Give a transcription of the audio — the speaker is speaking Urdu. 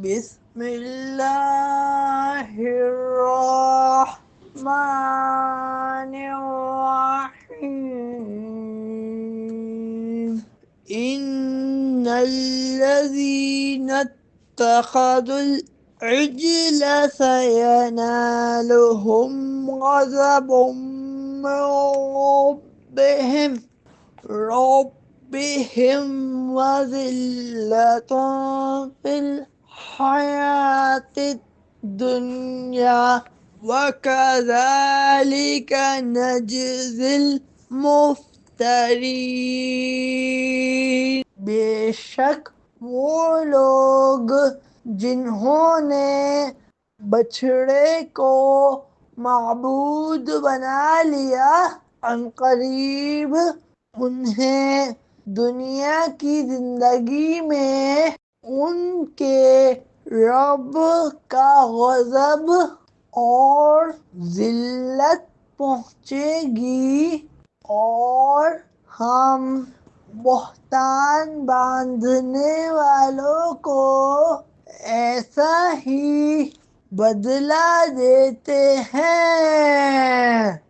بسم اللہ الرحمن الرحیم ان الذین اتخذوا العجل سینالهم غضب من ربهم وذلة في الحياة الدنيا وكذلك نجزي المفترين۔ بے شک وہ لوگ جنہوں نے بچھڑے کو معبود بنا لیا، عنقریب انہیں دنیا کی زندگی میں ان کے رب کا غضب اور ذلت پہنچے گی، اور ہم بہتان باندھنے والوں کو ایسا ہی بدلہ دیتے ہیں۔